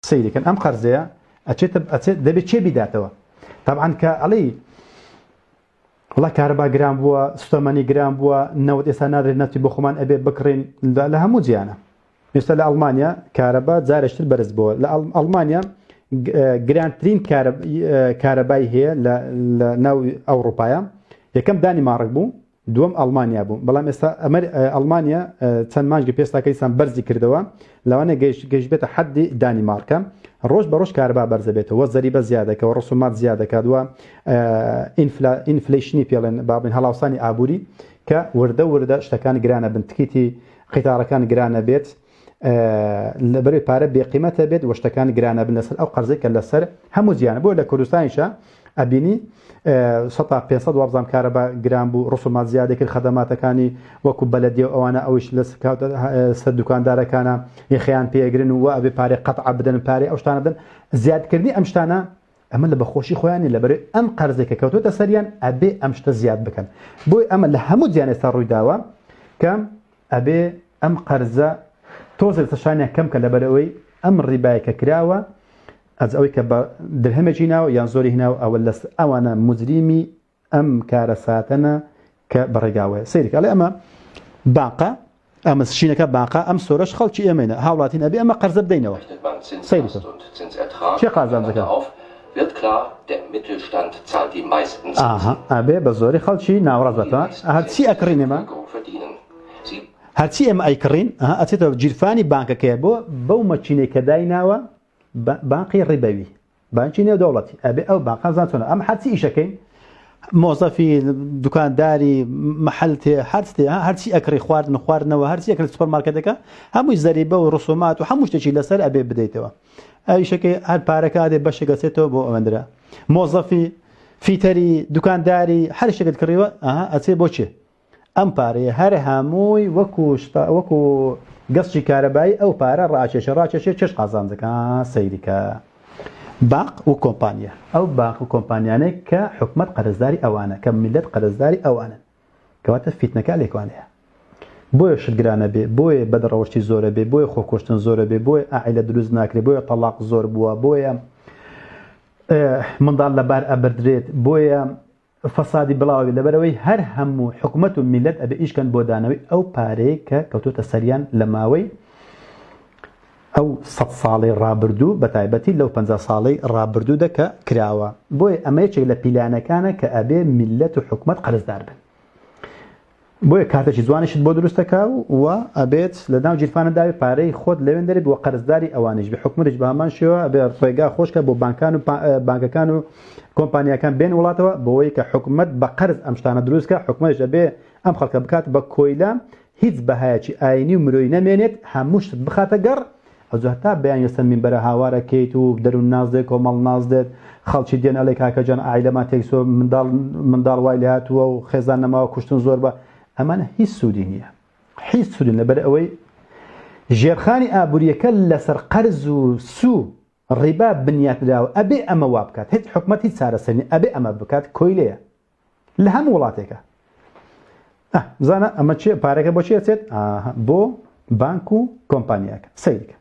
سيري كان أم قرزية أشيت دبي شيء بداته طبعا كعلي والله كهرباء جرام بوا 6 جرام بوا نود إسناد نتي بخمان أبي بكرين لها مو زيانة مثل ألمانيا كهرباء زارشت البرز بوا لألمانيا جران ترين كهرباء هي لنو أوروبايا يكم دانمارك بو دوم ألمانيا بو بلا مثلا ألمانيا تنماج بيستا كيسان برزي كردوا لو أنا جيش بيت حد دانماركا روش بروش كهرباء برز بيته والضريبة زيادة كورسومات زيادة كدوا إنفليشني بيلن بابن هلاوساني عبوري كورده اشتكان جرانا بنتكيتي قطار كان جرانا بيت لبري بارة بقيمتها بيت واشتكان جرانا بالنسل أو قرضي كالسر هم زيانة بقول لك كردستانشا أبيني سطح 500 وابزام كهرباء جرام بو رسومات زيادة كل خدمات كاني وكو بلدية وأنا أوش لسكاوت سدكان دار كان يخيان بيجرين وأبي باري قطع بدن باري أو شتانا بدن زياد كردي أمشتانا أما اللي بخوشي خواني اللي بري أم قرزك كوتو تسريان أبي أمشت زياد بكن بوي أما اللي همود يعني صاروا داوا كم أبي أم قرزة توصل تشانيا كم كلا بريوي أم الرباية كراوة از اوی که با درهم جینا و یانزوری هنا اول لس اوانا مجرمی ام کارساتنا كبرجاوه سيرك على اما باقه ام شينك باقه ام سورش خلشي امينه هاولاتين ابي اما قرض بدينه سيرك شي قازم زكاه wird klar, der Mittelstand zahlt die meisten Zinsen. Aha, aber بزوري خلشي ناورزتا هرشي اكرين ما هرشي ام اكرين اتيتو جيرفاني بانك كيبو بو ماشيني كدايناوا باقي ربوي بانشيني دولتي ابي او باقي زانتنا ام حتى ايشكين موظفي دكانداري محلتي حرتي هرشي اكري خواردن وهرشي اكري سوبر ماركتك هم زريبه ورسومات وحموش تشي لسر ابي بديتوا اي شكل هاد باركادي باش قصيتو بو امندرا موظفي فيتري دكانداري هر شكل كريوا اتي بوشي ام باري هر هموي وكو قصشي كهربائي او بارا راشش چش قازاندك سيدك باق وكومبانيا او باق وكومبانيا كحكومه قرضداري اوانا كملت قرضداري اوانا كوات فتنه عليك وانها بوي شدغرانه بي بوي بدر ورشي زوره بي بوي خوكوشتن زوره بي بوي عائله دروز ناكري بوي طلاق زور بوا بوي من ضل لبار ابردريت بوي فسادي بلاوي لبروي هر هم حكومه ملت ابي ايش كان بودانوي او باريك كوتو سريان لماوي او 100 صالي رابردو بتايبتي لو 50 صالي رابردو دك كراوا بوي اما يجي لبيلانا كان كابي ملت وحكومه قرضدار بوي كارتشي زوانش بو درستكاو وابيت لداو جيرفان داوي باري خود لويندري بو قرضداري اوانج بحكومه بهمان شو ابي ريغا خوشك بو بانكانو كومبانيا كان بين ولاتوا بوي كحكومه بقرض امشتانه دروسكا حكومه جبه ام خلق بكات بكويلا هيز بهايتي ايني مروينا منت هموش بخاتقر ازهتا بيان يسمى برا هاوارا كيتو بدرو الناس ديك ومال الناس ديك خلشي دين عليك هكا جان عائله ما تيكسو من دال وايلات وخزان ما كشتن زوربا امانه هي السودينيه هي السودينيه بداوي جيرخاني ابوريه كل سر قرز سو الربا بنيات داو ابي اما وابكات هيت حكمتي صار سني ابي اما بكات كويليه لهم ولاتك زانا اما شي بارك بوشي بو بانكو كومبانياك سيدك